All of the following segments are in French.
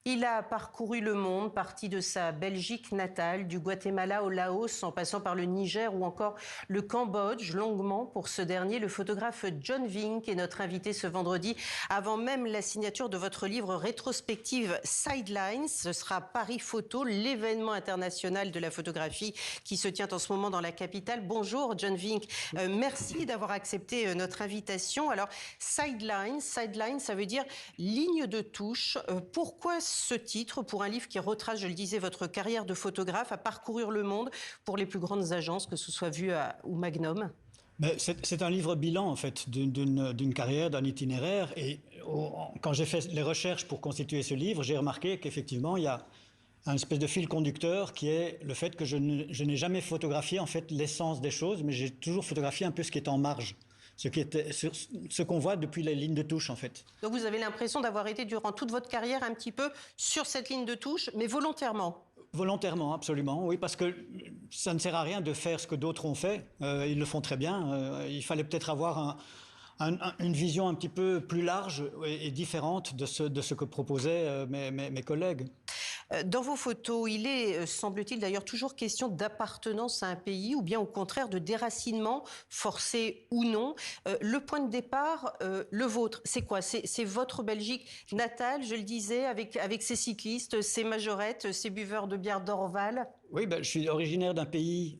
Il a parcouru le monde, parti de sa Belgique natale, du Guatemala au Laos, en passant par le Niger ou encore le Cambodge. Longuement, pour ce dernier, le photographe John Vink est notre invité ce vendredi, avant même la signature de votre livre rétrospective Sidelines. Ce sera Paris Photo, l'événement international de la photographie qui se tient en ce moment dans la capitale. Bonjour John Vink, merci d'avoir accepté notre invitation. Alors, Sidelines, ça veut dire ligne de touche. Pourquoi ce titre pour un livre qui retrace, je le disais, votre carrière de photographe à parcourir le monde pour les plus grandes agences, que ce soit Vue ou Magnum? Mais c'est un livre bilan, en fait, d'une carrière, d'un itinéraire. Et quand j'ai fait les recherches pour constituer ce livre, j'ai remarqué qu'effectivement, il y a un espèce de fil conducteur qui est le fait que je n'ai jamais photographié, en fait, l'essence des choses, mais j'ai toujours photographié un peu ce qui est en marge. Ce qu'on voit depuis les lignes de touche, en fait. Donc vous avez l'impression d'avoir été durant toute votre carrière un petit peu sur cette ligne de touche, mais volontairement? Volontairement, absolument, oui, parce que ça ne sert à rien de faire ce que d'autres ont fait. Ils le font très bien. Il fallait peut-être avoir une vision un petit peu plus large et différente de ce que proposaient mes collègues. Dans vos photos, il est, semble-t-il d'ailleurs, toujours question d'appartenance à un pays ou bien au contraire de déracinement, forcé ou non. Le point de départ, le vôtre, c'est quoi? C'est votre Belgique natale, je le disais, avec ses cyclistes, ses majorettes, ses buveurs de bière d'Orval? Oui, je suis originaire d'un pays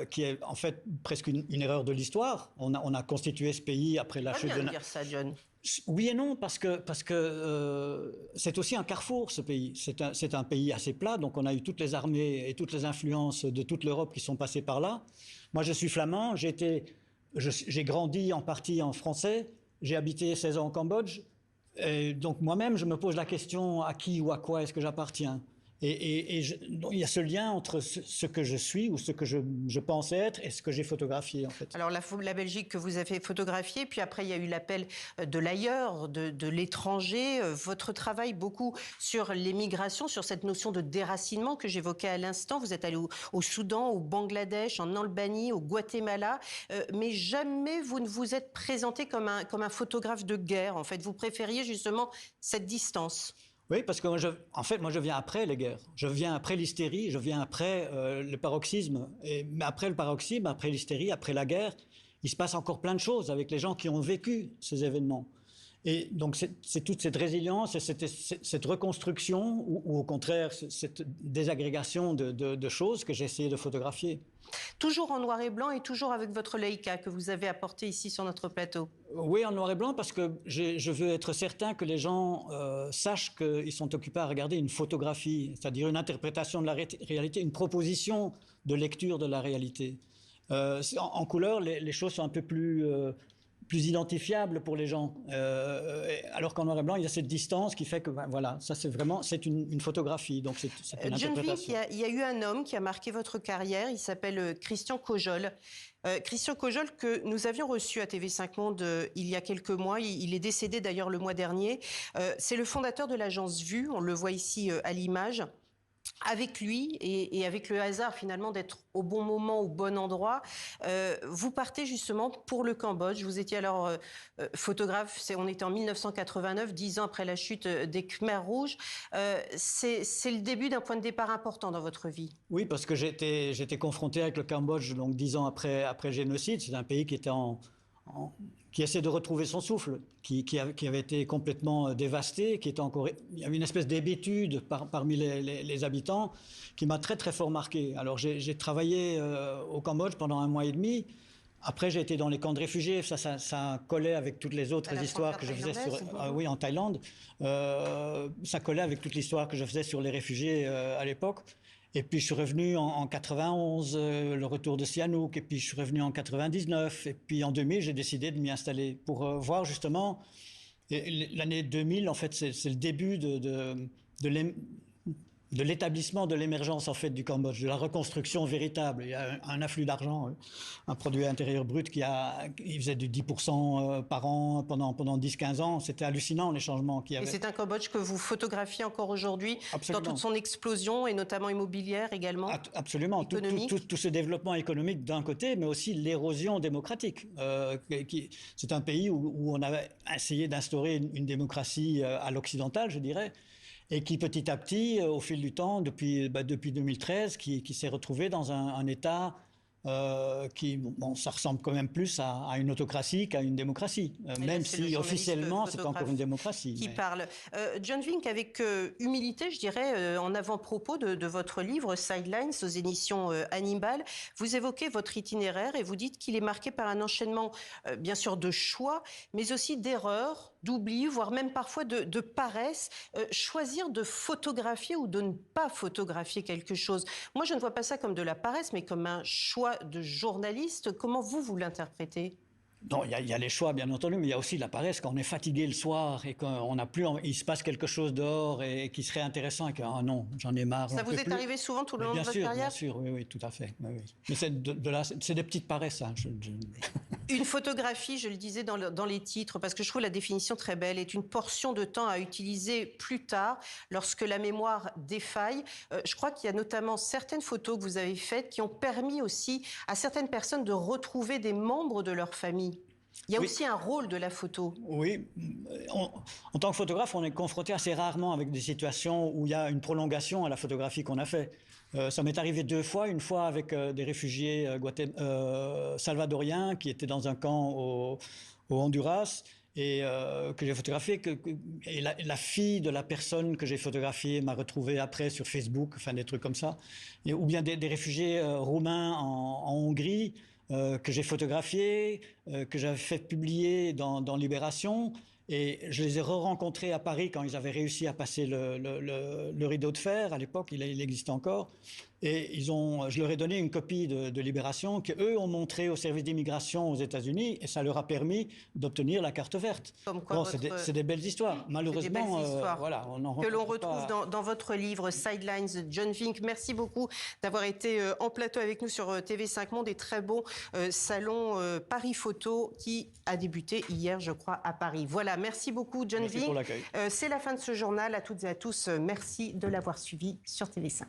qui est en fait presque une erreur de l'histoire. On a constitué ce pays après la chute de... Pas bien de dire ça, John. Oui et non, parce que c'est aussi un carrefour, ce pays. C'est un pays assez plat, donc on a eu toutes les armées et toutes les influences de toute l'Europe qui sont passées par là. Moi, je suis flamand, j'ai grandi en partie en français, j'ai habité 16 ans au Cambodge, et donc moi-même, je me pose la question à qui ou à quoi est-ce que j'appartiens. Donc, il y a ce lien entre ce que je suis ou ce que je pense être et ce que j'ai photographié, en fait. Alors, la Belgique que vous avez photographiée, puis après, il y a eu l'appel de l'ailleurs, de l'étranger. Votre travail beaucoup sur l'émigration, sur cette notion de déracinement que j'évoquais à l'instant. Vous êtes allé au Soudan, au Bangladesh, en Albanie, au Guatemala. Mais jamais vous ne vous êtes présenté comme un photographe de guerre. En fait, vous préfériez justement cette distance. Oui, parce que moi, je viens après les guerres. Je viens après l'hystérie, je viens après le paroxysme. Mais après le paroxysme, après l'hystérie, après la guerre, il se passe encore plein de choses avec les gens qui ont vécu ces événements. Et donc, c'est toute cette résilience et cette reconstruction ou au contraire, cette désagrégation de choses que j'ai essayé de photographier. Toujours en noir et blanc et toujours avec votre Leica que vous avez apporté ici sur notre plateau. Oui, en noir et blanc parce que je veux être certain que les gens sachent qu'ils sont occupés à regarder une photographie, c'est-à-dire une interprétation de la réalité, une proposition de lecture de la réalité. En couleur, les choses sont un peu plus identifiables pour les gens. Alors qu'en noir et blanc, il y a cette distance qui fait que, voilà, ça c'est une photographie, donc c'est une interprétation. Il y a eu un homme qui a marqué votre carrière, il s'appelle Christian Cojol. Christian Cojol, que nous avions reçu à TV5 Monde il y a quelques mois, il est décédé d'ailleurs le mois dernier. C'est le fondateur de l'agence Vue, on le voit ici à l'image. Avec lui et avec le hasard finalement d'être au bon moment, au bon endroit, vous partez justement pour le Cambodge. Vous étiez alors photographe, on était en 1989, 10 ans après la chute des Khmers rouges. C'est le début d'un point de départ important dans votre vie. Oui, parce que j'étais confronté avec le Cambodge donc 10 ans après le génocide. C'est un pays qui était qui essaie de retrouver son souffle, qui avait été complètement dévasté, il y avait une espèce d'hébétude parmi les habitants qui m'a très très fort marqué. Alors j'ai travaillé au Cambodge pendant 1 mois et demi. Après j'ai été dans les camps de réfugiés, ça collait avec toutes les autres histoires que je faisais oui, en Thaïlande. Ça collait avec toute l'histoire que je faisais sur les réfugiés à l'époque. Et puis je suis revenu en 91, le retour de Sihanouk, et puis je suis revenu en 99, et puis en 2000 j'ai décidé de m'y installer pour voir justement l'année 2000 en fait c'est le début de l'établissement de l'émergence en fait du Cambodge, de la reconstruction véritable. Il y a un afflux d'argent, un produit intérieur brut il faisait du 10% par an pendant 10-15 ans. C'était hallucinant les changements qu'il y avait. Et c'est un Cambodge que vous photographiez encore aujourd'hui dans toute son explosion et notamment immobilière également. Absolument. Tout ce développement économique d'un côté, mais aussi l'érosion démocratique. C'est un pays où on avait essayé d'instaurer une démocratie à l'occidentale, je dirais. et qui petit à petit, au fil du temps, depuis 2013, qui s'est retrouvé dans un État ça ressemble quand même plus à une autocratie qu'à une démocratie, même si officiellement c'est encore une démocratie. Qui parle. John Vink, avec humilité, je dirais, en avant-propos de votre livre Sidelines aux éditions Hannibal, vous évoquez votre itinéraire et vous dites qu'il est marqué par un enchaînement, bien sûr, de choix, mais aussi d'erreurs, d'oubli, voire même parfois de paresse. Choisir de photographier ou de ne pas photographier quelque chose. Moi, je ne vois pas ça comme de la paresse, mais comme un choix de journaliste. Comment vous l'interprétez? Non, il y a les choix, bien entendu, mais il y a aussi la paresse. Quand on est fatigué le soir et qu'on n'a plus, il se passe quelque chose dehors et qui serait intéressant et que, ah non, j'en ai marre. Ça vous est arrivé souvent tout le long de votre carrière? Bien sûr, oui, tout à fait. Oui, oui. Mais c'est des petites paresses. Hein, Une photographie, je le disais dans les titres, parce que je trouve la définition très belle, est une portion de temps à utiliser plus tard, lorsque la mémoire défaille. Je crois qu'il y a notamment certaines photos que vous avez faites qui ont permis aussi à certaines personnes de retrouver des membres de leur famille. Il y a aussi un rôle de la photo. Oui, en tant que photographe, on est confronté assez rarement avec des situations où il y a une prolongation à la photographie qu'on a fait. Ça m'est arrivé 2 fois, une fois avec des réfugiés salvadoriens qui étaient dans un camp au Honduras et que j'ai photographié. Et la fille de la personne que j'ai photographiée m'a retrouvé après sur Facebook, enfin des trucs comme ça. Ou bien des réfugiés roumains en Hongrie. Que j'ai photographié, que j'avais fait publier dans Libération. Et je les ai re-rencontrés à Paris quand ils avaient réussi à passer le rideau de fer. À l'époque, il existait encore. Et je leur ai donné une copie de Libération qu'eux ont montré au service d'immigration aux États-Unis et ça leur a permis d'obtenir la carte verte. Bon, c'est des belles histoires. Malheureusement, voilà, que l'on retrouve dans votre livre Sidelines de John Vink. Merci beaucoup d'avoir été en plateau avec nous sur TV5 Monde et très bon salon Paris Photo qui a débuté hier, je crois, à Paris. Voilà, merci beaucoup John Vink. Merci pour l'accueil. C'est la fin de ce journal. À toutes et à tous, merci de l'avoir suivi sur TV5.